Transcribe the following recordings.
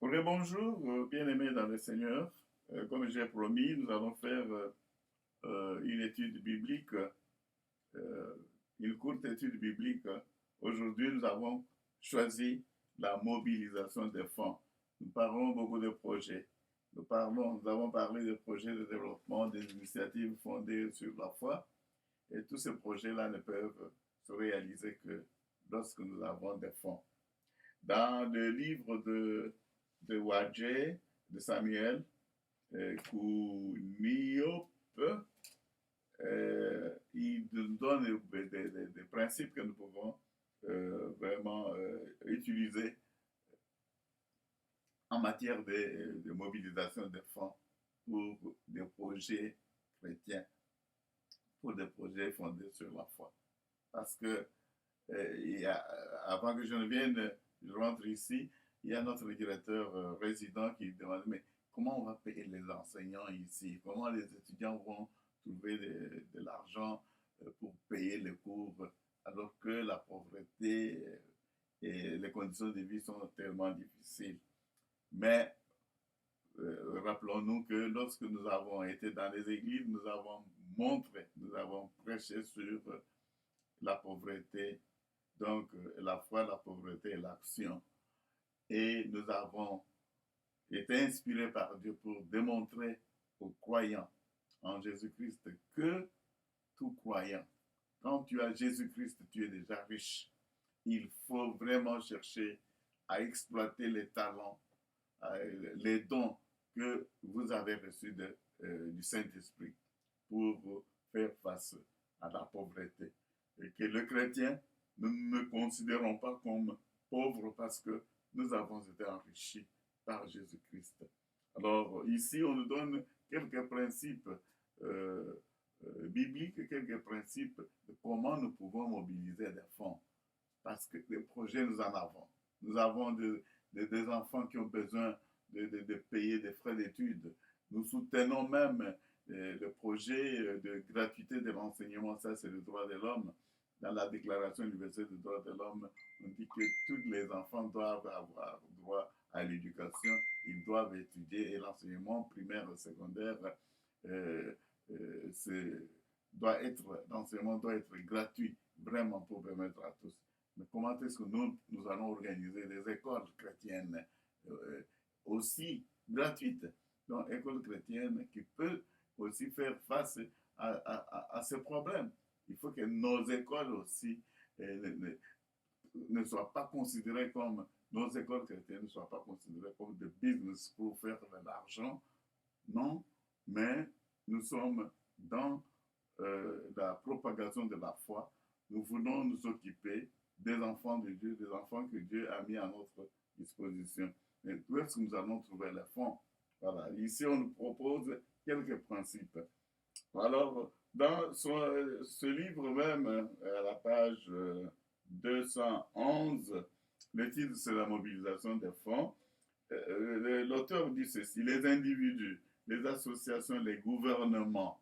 Bonjour, bien-aimés dans le Seigneur. Comme j'ai promis, nous allons faire une étude biblique, euh, une courte étude biblique. Aujourd'hui, nous avons choisi la mobilisation des fonds. Nous parlons beaucoup de projets. Nous avons parlé de projets de développement, des initiatives fondées sur la foi. Et tous ces projets-là ne peuvent se réaliser que lorsque nous avons des fonds. Dans le livre de Wadje, de Samuel, Kouniope, il nous donne des principes que nous pouvons vraiment utiliser en matière de mobilisation des fonds pour des projets chrétiens, pour des projets fondés sur la foi. Parce que avant que je ne vienne, je rentre ici, il y a notre directeur résident qui demande, mais comment on va payer les enseignants ici? Comment les étudiants vont trouver de l'argent pour payer les cours alors que la pauvreté et les conditions de vie sont tellement difficiles? Mais rappelons-nous que lorsque nous avons été dans les églises, nous avons montré, nous avons prêché sur la pauvreté, donc la foi, la pauvreté et l'action. Et nous avons été inspirés par Dieu pour démontrer aux croyants en Jésus-Christ que tout croyant, quand tu as Jésus-Christ, tu es déjà riche. Il faut vraiment chercher à exploiter les talents, les dons que vous avez reçus du Saint-Esprit pour faire face à la pauvreté. Et que le chrétien, nous ne nous considérons pas comme pauvres parce que nous avons été enrichis par Jésus-Christ. Alors ici, on nous donne quelques principes bibliques, quelques principes de comment nous pouvons mobiliser des fonds. Parce que les projets, nous en avons. Nous avons des enfants qui ont besoin de payer des frais d'études. Nous soutenons même le projet de gratuité de l'enseignement, ça c'est le droit de l'homme. Dans la Déclaration universelle des droits de l'homme, on dit que tous les enfants doivent avoir droit à l'éducation, ils doivent étudier et l'enseignement primaire et secondaire euh, l'enseignement doit être gratuit, vraiment pour permettre à tous. Mais comment est-ce que nous allons organiser des écoles chrétiennes euh, aussi gratuites, donc écoles chrétiennes qui peuvent aussi faire face à ces problèmes. Il faut que nos écoles aussi ne soient pas considérées comme, nos écoles chrétiennes ne soient pas considérées comme des business pour faire de l'argent, non, mais nous sommes dans la propagation de la foi. Nous voulons nous occuper des enfants de Dieu, des enfants que Dieu a mis à notre disposition. Mais où est-ce que nous allons trouver les fonds? Voilà. Ici, on nous propose quelques principes. Alors, dans ce livre même, à la page 211, le titre c'est la mobilisation des fonds. L'auteur dit ceci, les individus, les associations, les gouvernements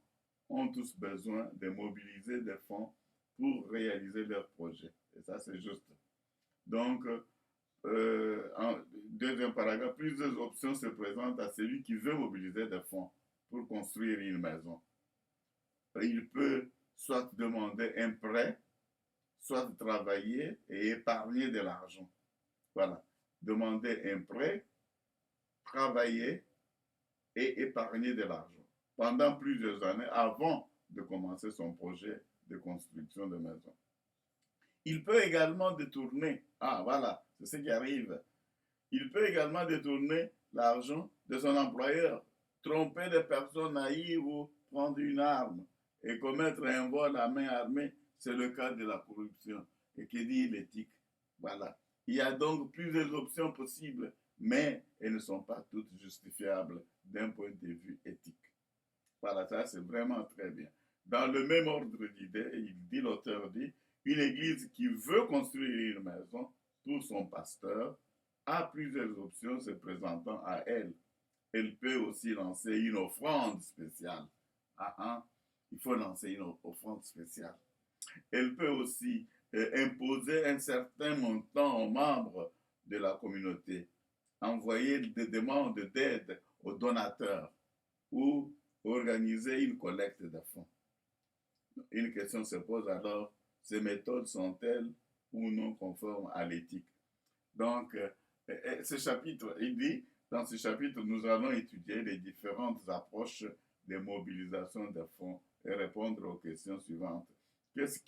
ont tous besoin de mobiliser des fonds pour réaliser leurs projets. Et ça, c'est juste. Donc, en deuxième paragraphe, plusieurs options se présentent à celui qui veut mobiliser des fonds pour construire une maison. Il peut soit demander un prêt, soit travailler et épargner de l'argent. Voilà. Demander un prêt, travailler et épargner de l'argent pendant plusieurs années avant de commencer son projet de construction de maison. Il peut également détourner, voilà, c'est ce qui arrive. Il peut également détourner l'argent de son employeur, tromper des personnes naïves ou prendre une arme et commettre un vol à main armée. C'est le cas de la corruption. Et qui dit l'éthique. Voilà. Il y a donc plusieurs options possibles, mais elles ne sont pas toutes justifiables d'un point de vue éthique. Voilà, ça c'est vraiment très bien. Dans le même ordre d'idée, l'auteur dit, une église qui veut construire une maison pour son pasteur a plusieurs options se présentant à elle. Elle peut aussi lancer une offrande spéciale. Il faut lancer une offrande spéciale. Elle peut aussi imposer un certain montant aux membres de la communauté envoyer des demandes d'aide aux donateurs ou organiser une collecte de fonds. Une question se pose alors, ces méthodes sont-elles ou non conformes à l'éthique? Donc, ce chapitre, il dit, dans ce chapitre, nous allons étudier les différentes approches de mobilisation de fonds et répondre aux questions suivantes. Qu'est-ce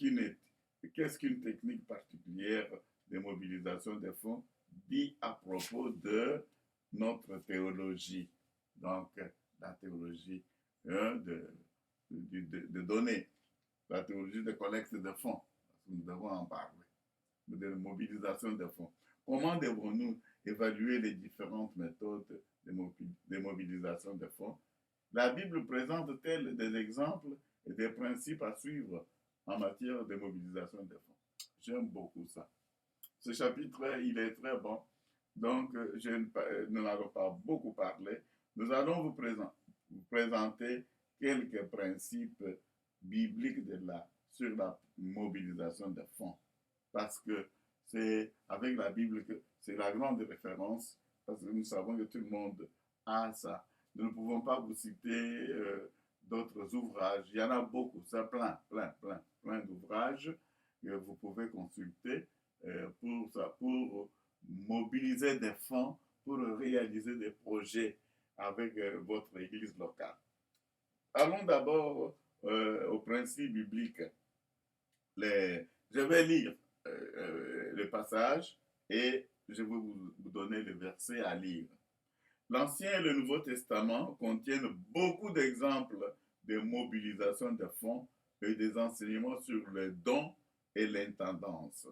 qu'une technique particulière de mobilisation des fonds dit à propos de notre théologie? Donc, la théologie de données, la théologie de collecte de fonds. Nous devons en parler, de mobilisation de fonds. Comment devons-nous évaluer les différentes méthodes de mobilisation de fonds? La Bible présente-t-elle des exemples et des principes à suivre en matière de mobilisation de fonds? J'aime beaucoup ça. Ce chapitre, il est très bon. Donc, nous n'allons pas beaucoup parler. Nous allons vous présenter quelques principes bibliques sur la mobilisation de fonds. Parce que c'est avec la Bible que c'est la grande référence, parce que nous savons que tout le monde a ça. Nous ne pouvons pas vous citer d'autres ouvrages. Il y en a beaucoup, c'est plein d'ouvrages que vous pouvez consulter pour mobiliser des fonds, pour réaliser des projets avec votre église locale. Allons d'abord au principe biblique. Je vais lire le passage et je vais vous donner le verset à lire. L'Ancien et le Nouveau Testament contiennent beaucoup d'exemples de mobilisation de fonds et des enseignements sur le don et l'intendance.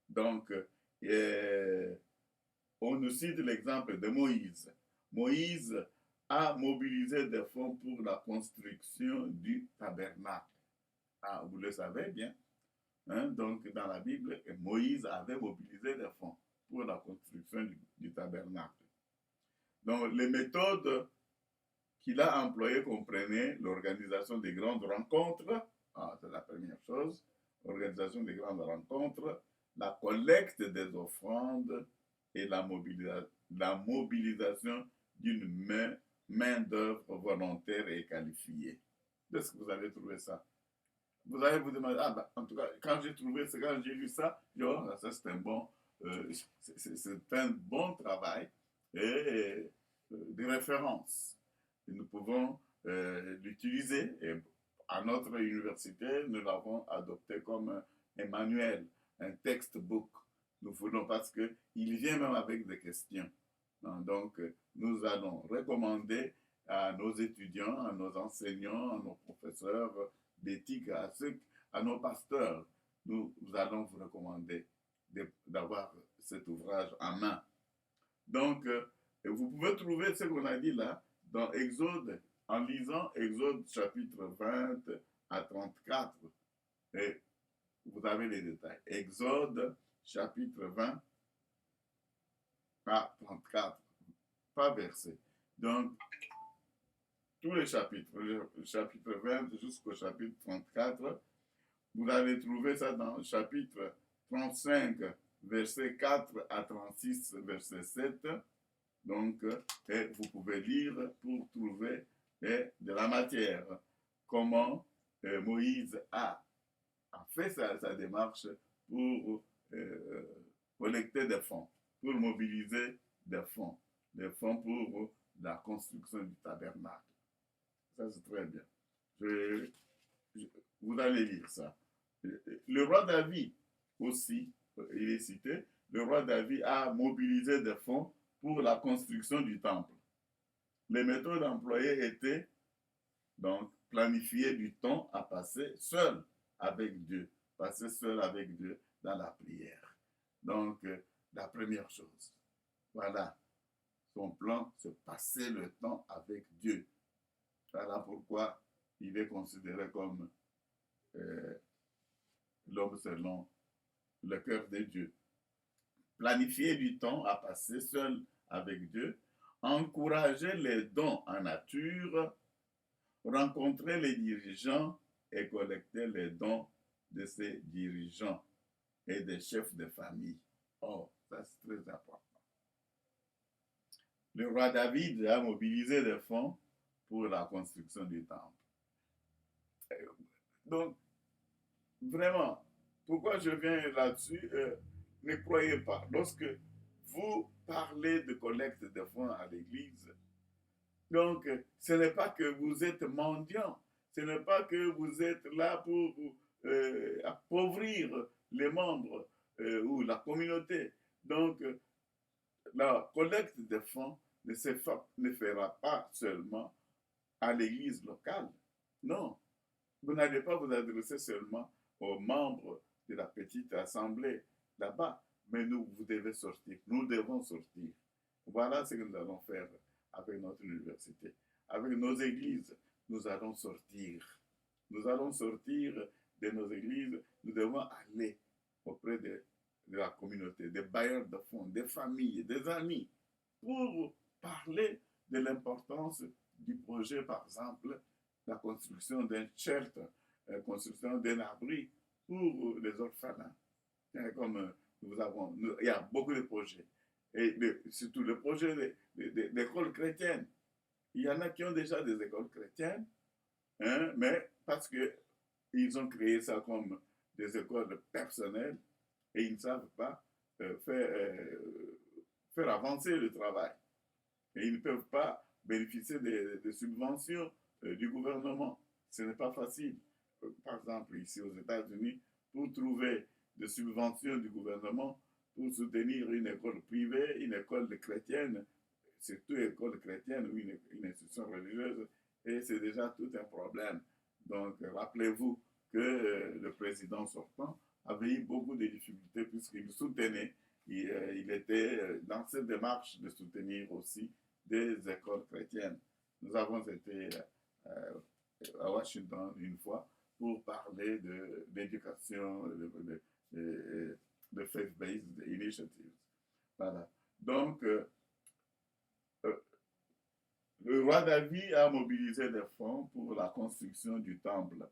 Donc, on nous cite l'exemple de Moïse. Moïse a mobilisé des fonds pour la construction du tabernacle. Ah, vous le savez bien. Hein? Donc, dans la Bible, Moïse avait mobilisé des fonds pour la construction du tabernacle. Donc, les méthodes qu'il a employées comprenaient l'organisation des grandes rencontres. Ah, c'est la première chose. L'organisation des grandes rencontres, la collecte des offrandes et la mobilisation d'une main-d'œuvre volontaire et qualifiée. Est-ce que vous avez trouvé ça? Vous allez vous demander, en tout cas, quand j'ai lu ça, ça c'est un bon, c'est un bon travail et des références. Et nous pouvons l'utiliser. Et à notre université, nous l'avons adopté comme un manuel, un textbook. Nous voulons parce qu'il vient même avec des questions. Donc, nous allons recommander à nos étudiants, à nos enseignants, à nos professeurs d'éthique, à nos pasteurs, nous allons vous recommander d'avoir cet ouvrage en main. Donc, vous pouvez trouver ce qu'on a dit là dans Exode, en lisant Exode chapitre 20 à 34. Et vous avez les détails. Exode chapitre 20 à 34, pas verset. Donc, tous les chapitres, le chapitre 20 jusqu'au chapitre 34, vous allez trouver ça dans le chapitre 35, verset 4 à 36, verset 7. Donc, vous pouvez lire pour trouver de la matière. Comment Moïse a fait sa démarche pour collecter des fonds, pour mobiliser des fonds pour la construction du tabernacle. Ça, c'est très bien. Vous allez lire ça. Le roi David aussi, il est cité, le roi David a mobilisé des fonds pour la construction du temple. Les méthodes employées étaient donc planifier du temps à passer seul avec Dieu, dans la prière. Donc, la première chose, voilà, son plan, c'est passer le temps avec Dieu. Voilà pourquoi il est considéré comme l'homme selon le cœur de Dieu. Planifier du temps à passer seul avec Dieu, encourager les dons en nature, rencontrer les dirigeants et collecter les dons de ces dirigeants et des chefs de famille. Oh, ça c'est très important. le roi David a mobilisé des fonds pour la construction du temple. Donc, vraiment, pourquoi je viens là-dessus, ne croyez pas. Lorsque vous parlez de collecte de fonds à l'Église, donc ce n'est pas que vous êtes mendiant, ce n'est pas que vous êtes là pour appauvrir les membres ou la communauté. Donc, la collecte de fonds ne fera pas seulement à l'église locale. Non, vous n'allez pas vous adresser seulement aux membres de la petite assemblée là-bas, mais vous devez sortir. Nous devons sortir. Voilà ce que nous allons faire avec notre université. Avec nos églises, nous allons sortir. Nous allons sortir de nos églises. Nous devons aller auprès de la communauté, des bailleurs de fonds, des familles, des amis, pour parler de l'importance du projet, par exemple, la construction d'un shelter, la construction d'un abri pour les orphelins. Comme il y a beaucoup de projets. Et surtout le projet d'écoles chrétiennes. Il y en a qui ont déjà des écoles chrétiennes, hein, mais parce qu'ils ont créé ça comme des écoles personnelles et ils ne savent pas faire avancer le travail. Et ils ne peuvent pas bénéficier des subventions du gouvernement. Ce n'est pas facile. Par exemple, ici aux États-Unis, pour trouver des subventions du gouvernement pour soutenir une école privée, une école chrétienne, surtout une école chrétienne ou une institution religieuse, et c'est déjà tout un problème. Donc, rappelez-vous que le président sortant avait eu beaucoup de difficultés puisqu'il soutenait, il était dans cette démarche de soutenir aussi des écoles chrétiennes. Nous avons été à Washington une fois pour parler d'éducation, de faith-based initiatives. Voilà. Donc, le roi David a mobilisé des fonds pour la construction du temple.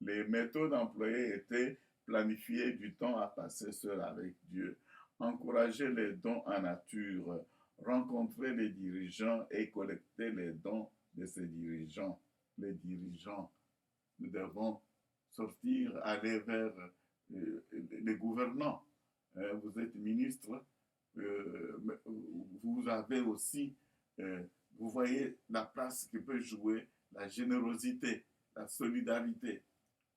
Les méthodes employées étaient planifier du temps à passer seul avec Dieu, encourager les dons en nature, rencontrer les dirigeants et collecter les dons de ces dirigeants. Les dirigeants, nous devons sortir, aller vers les gouvernants. Vous êtes ministre, vous avez aussi, vous voyez la place que peut jouer la générosité, la solidarité.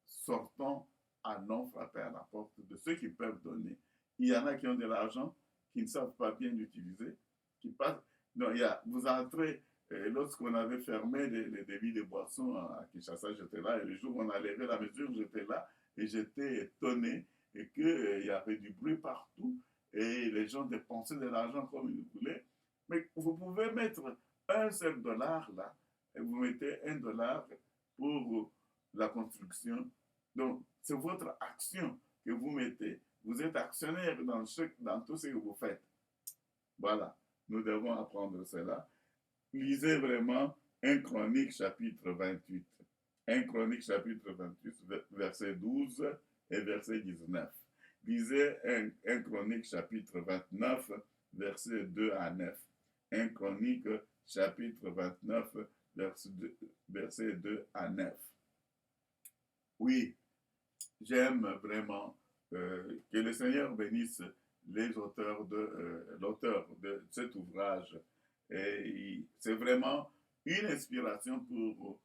Sortons à non frapper à la porte de ceux qui peuvent donner. Il y en a qui ont de l'argent, qui ne savent pas bien l'utiliser, qui passent. Non, vous entrez, lorsqu'on avait fermé les débits de boissons à Kinshasa, j'étais là, et le jour où on a levé la mesure, j'étais là, et j'étais étonné et qu'il y avait du bruit partout, et les gens dépensaient de l'argent comme ils voulaient. Mais vous pouvez mettre un seul dollar là, et vous mettez $1 pour la construction. Donc, c'est votre action que vous mettez. Vous êtes actionnaire dans tout ce que vous faites. Voilà, nous devons apprendre cela. Lisez vraiment 1 Chronique chapitre 28. 1 Chronique chapitre 28, verset 12 et verset 19. Lisez 1 Chronique chapitre 29, verset 2 à 9. 1 Chronique chapitre 29, verset 2 à 9. Oui, j'aime vraiment que le Seigneur bénisse les auteurs l'auteur de cet ouvrage. Et c'est vraiment une inspiration pour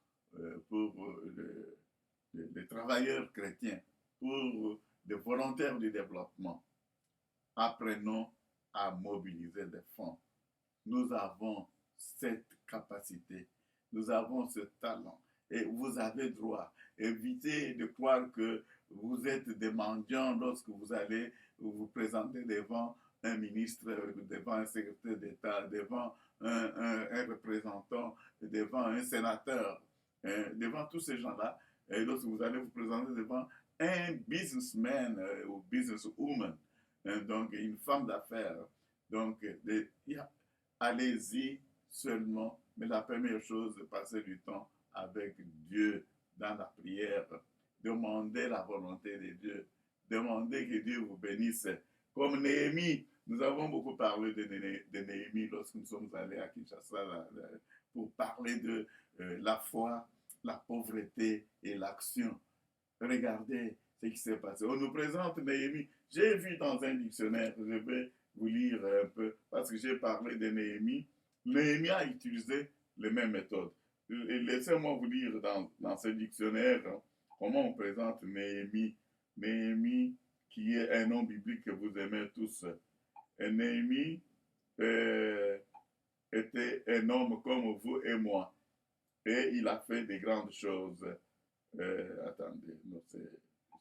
les travailleurs chrétiens, pour les volontaires du développement. Apprenons à mobiliser des fonds. Nous avons cette capacité, nous avons ce talent et vous avez droit. Évitez de croire que vous êtes des mendiants lorsque vous allez vous présenter devant un ministre, devant un secrétaire d'État, devant un représentant, devant un sénateur, devant tous ces gens-là. Et lorsque vous allez vous présenter devant un businessman ou businesswoman, donc une femme d'affaires. Donc, allez-y seulement, mais la première chose, c'est passer du temps avec Dieu dans la prière. Demandez la volonté de Dieu. Demandez que Dieu vous bénisse. Comme Néhémie, Nous avons beaucoup parlé de Néhémie lorsque nous sommes allés à Kinshasa pour parler de la foi, la pauvreté et l'action. Regardez ce qui s'est passé. On nous présente Néhémie. J'ai vu dans un dictionnaire, je vais vous lire un peu, parce que j'ai parlé de Néhémie. Néhémie a utilisé les mêmes méthodes. Et laissez-moi vous lire dans ce dictionnaire comment on présente Néhémie. Néhémie, qui est un nom biblique que vous aimez tous. Et Néhémie était un homme comme vous et moi. Et il a fait des grandes choses. Attendez, non,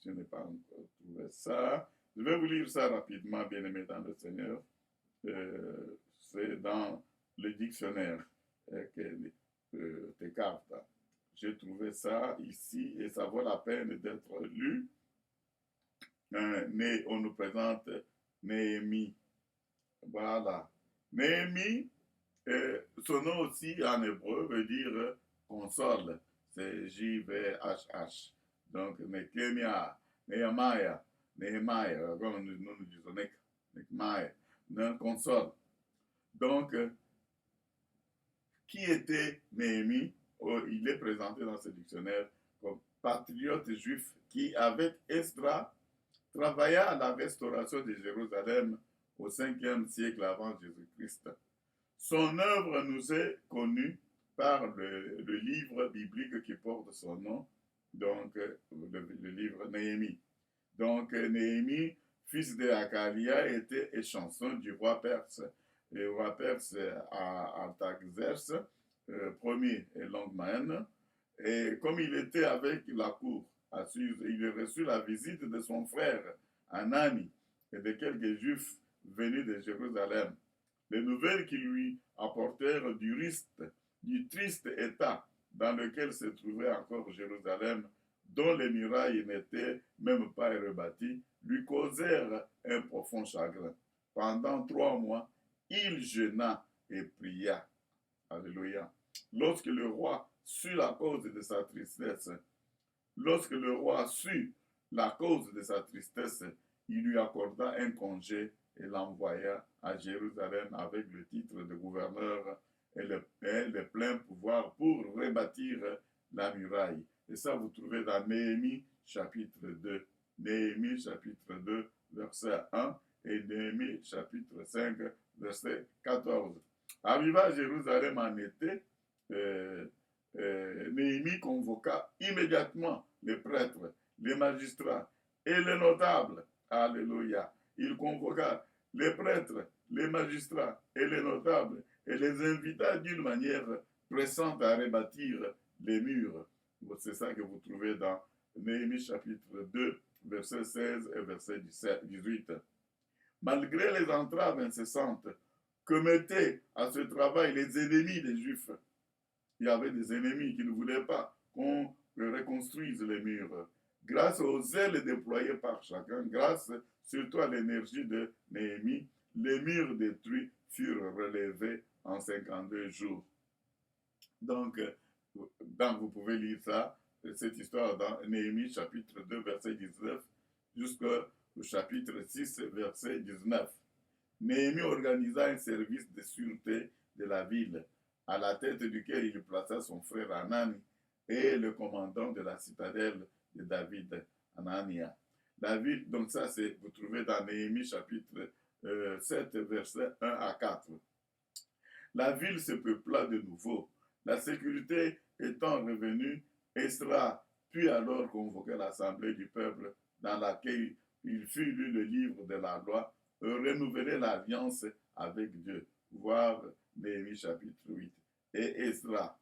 je n'ai pas encore trouvé ça. Je vais vous lire ça rapidement, bien aimé dans le Seigneur. C'est dans le dictionnaire des cartes. J'ai trouvé ça ici et ça vaut la peine d'être lu. On nous présente Néhémie. Voilà. Néhémie, son nom aussi en hébreu veut dire console. C'est J-V-H-H. Donc, Nehemiah, comme nous disons, Nehemiah, donc console. Donc, qui était Néhémie? Oh, il est présenté dans ce dictionnaire comme patriote juif qui, avec Esdras, travailla à la restauration de Jérusalem au 5e siècle avant Jésus-Christ. Son œuvre nous est connue par le livre biblique qui porte son nom, donc le livre Néhémie. Donc Néhémie, fils de Hakalia, était échanson du roi perse. Le roi perse Artaxerxès, premier et Longue-Maine, et comme il était avec la cour à Suse, il a reçu la visite de son frère Anani et de quelques juifs venus de Jérusalem. Les nouvelles qui lui apportèrent du triste état dans lequel se trouvait encore Jérusalem, dont les murailles n'étaient même pas rebâties, lui causèrent un profond chagrin. Pendant 3 mois, il jeûna et pria. Alléluia. Lorsque le roi sut la cause de sa tristesse, il lui accorda un congé et l'envoya à Jérusalem avec le titre de gouverneur et le plein pouvoir pour rebâtir la muraille. Et ça, vous trouvez dans Néhémie chapitre 2. Néhémie chapitre 2, verset 1 et Néhémie chapitre 5, verset 14. Arriva à Jérusalem en été, Néhémie convoqua immédiatement les prêtres, les magistrats et les notables. Alléluia. Il convoqua les prêtres, les magistrats et les notables et les invita d'une manière pressante à rebâtir les murs. C'est ça que vous trouvez dans Néhémie chapitre 2, verset 16 et verset 18. Malgré les entraves incessantes que mettaient à ce travail les ennemis des Juifs, il y avait des ennemis qui ne voulaient pas qu'on reconstruise les murs. Grâce aux zèles déployés par chacun, grâce surtout à l'énergie de Néhémie, les murs détruits furent relevés en 52 jours. Donc, vous pouvez lire ça, cette histoire dans Néhémie chapitre 2, verset 19, jusqu'au chapitre 6, verset 19. Néhémie organisa un service de sûreté de la ville, à la tête duquel il plaça son frère Anani et le commandant de la citadelle de David, Anania. La ville, donc ça, vous trouvez dans Néhémie chapitre 7, versets 1 à 4. La ville se peupla de nouveau. La sécurité étant revenue, Esdras put alors convoquer l'assemblée du peuple dans laquelle il fut lu le livre de la loi, renouveler l'alliance avec Dieu. Voir Néhémie chapitre 8. Et Esdras.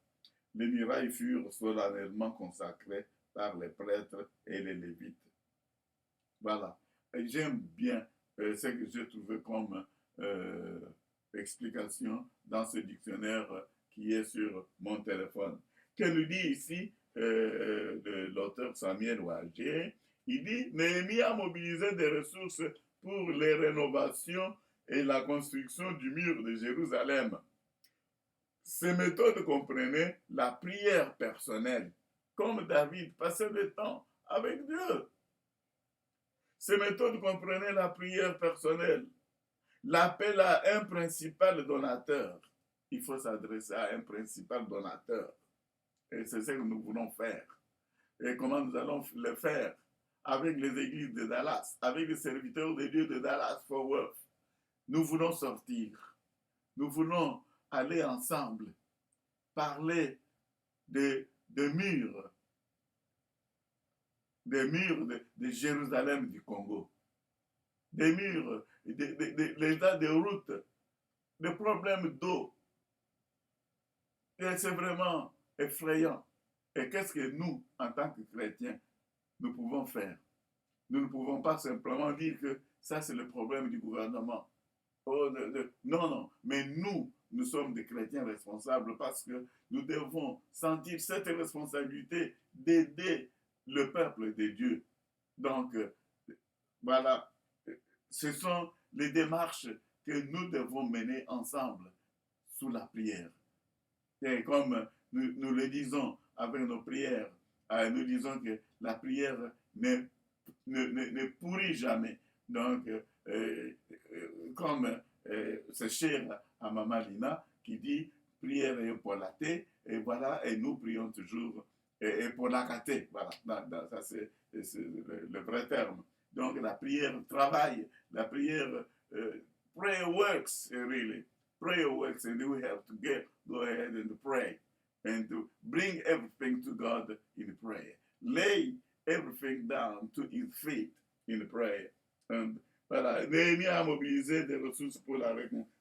Les murailles furent solennellement consacrées par les prêtres et les lévites. Voilà. Et j'aime bien ce que j'ai trouvé comme explication dans ce dictionnaire qui est sur mon téléphone. Que nous dit ici l'auteur Samuel Ouagé? Il dit, Néhémie a mobilisé des ressources pour les rénovations et la construction du mur de Jérusalem. Ces méthodes comprenaient la prière personnelle, comme David passait le temps avec Dieu. Ces méthodes comprenaient la prière personnelle, l'appel à un principal donateur. Il faut s'adresser à un principal donateur. Et c'est ce que nous voulons faire. Et comment nous allons le faire? Avec les églises de Dallas, avec les serviteurs de Dieu de Dallas Fort Worth. Nous voulons sortir. Nous voulons aller ensemble, parler des murs de Jérusalem du Congo, des murs, l'état de route, des problèmes d'eau. Et c'est vraiment effrayant. Et qu'est-ce que nous, en tant que chrétiens, nous pouvons faire? Nous ne pouvons pas simplement dire que ça, c'est le problème du gouvernement. Oh, non, non. Mais nous sommes des chrétiens responsables parce que nous devons sentir cette responsabilité d'aider le peuple de Dieu. Donc, voilà, ce sont les démarches que nous devons mener ensemble sous la prière. Et comme nous le disons avec nos prières, nous disons que la prière ne pourrit jamais. Donc, comme c'est cher à Maman Lina qui dit prière et pour la thé, et voilà, et nous prions toujours et pour la caté. Voilà, ça c'est le vrai terme. Donc, la prière travaille, la prière, prayer works, really. Prayer works, and we have to go ahead and pray and to bring everything to God in prayer. Lay everything down to his feet in prayer. And voilà, Néhémie a mobilisé des ressources pour la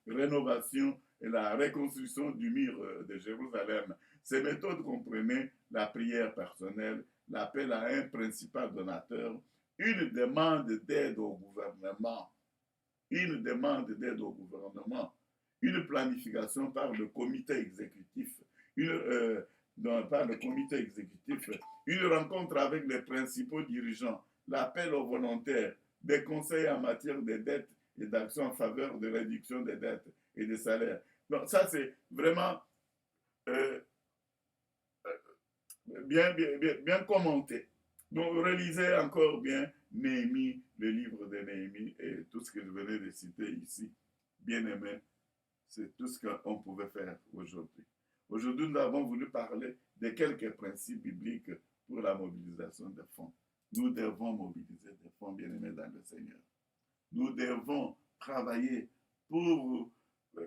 rénovation et la reconstruction du mur de Jérusalem. Ces méthodes comprenaient la prière personnelle, l'appel à un principal donateur, une demande d'aide au gouvernement, une planification par le comité exécutif, une rencontre avec les principaux dirigeants, l'appel aux volontaires, des conseils en matière de dettes et d'actions en faveur de réduction des dettes et des salaires. Donc ça, c'est vraiment bien commenté. Donc relisez encore bien Néhémie, le livre de Néhémie et tout ce que je venais de citer ici. Bien aimé, c'est tout ce qu'on pouvait faire aujourd'hui. Aujourd'hui, nous avons voulu parler de quelques principes bibliques pour la mobilisation des fonds. Nous devons mobiliser des fonds, bien-aimés dans le Seigneur. Nous devons travailler pour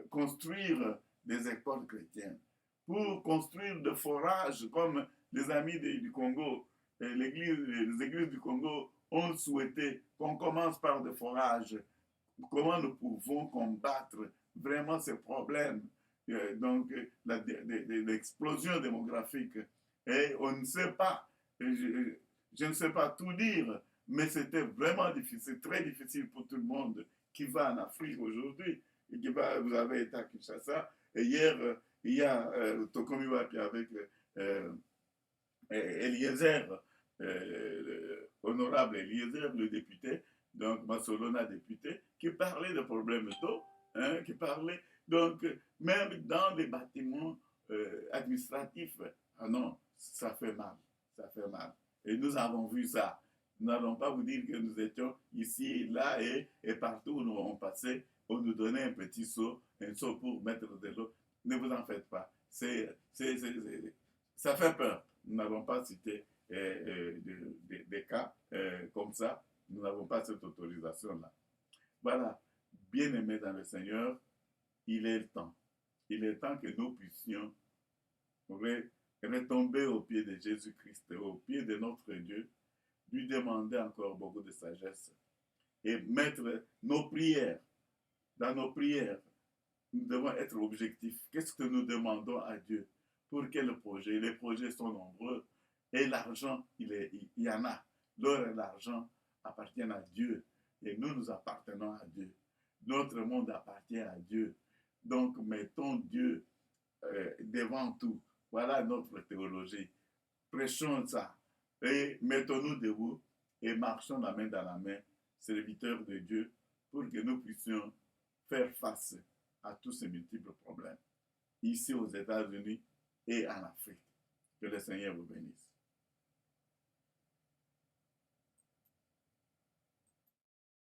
construire des écoles chrétiennes, pour construire des forages comme les amis du Congo, les églises du Congo ont souhaité qu'on commence par des forages. Comment nous pouvons combattre vraiment ces problèmes, donc l'explosion démographique. Et on ne sait pas, je ne sais pas tout dire, mais c'était vraiment difficile, très difficile pour tout le monde qui va en Afrique aujourd'hui, et vous avez été à Kinshasa, et hier, il y a Tokomi Wapi avec Eliezer, honorable Eliezer, le député, donc Massolona député, qui parlait de problèmes d'eau, hein, qui parlait, donc même dans les bâtiments administratifs, ah non, ça fait mal, ça fait mal. Et nous avons vu ça. Nous n'allons pas vous dire que nous étions ici, là et partout où nous on passait, on nous donnait un petit seau, un seau pour mettre de l'eau. Ne vous en faites pas. Ça fait peur. Nous n'avons pas cité des cas comme ça. Nous n'avons pas cette autorisation-là. Voilà, bien-aimés dans le Seigneur, il est le temps. Il est temps que nous puissions retomber au pied de Jésus-Christ, au pied de notre Dieu, lui demander encore beaucoup de sagesse et mettre nos prières. Dans nos prières, nous devons être objectifs. Qu'est-ce que nous demandons à Dieu? Pour quel projet? Les projets sont nombreux et l'argent, il y en a. L'or et l'argent appartiennent à Dieu et nous appartenons à Dieu. Notre monde appartient à Dieu. Donc, mettons Dieu devant tout. Voilà notre théologie. Prêchons ça et mettons-nous debout et marchons la main dans la main, serviteurs de Dieu, pour que nous puissions faire face à tous ces multiples problèmes, ici aux États-Unis et en Afrique. Que le Seigneur vous bénisse.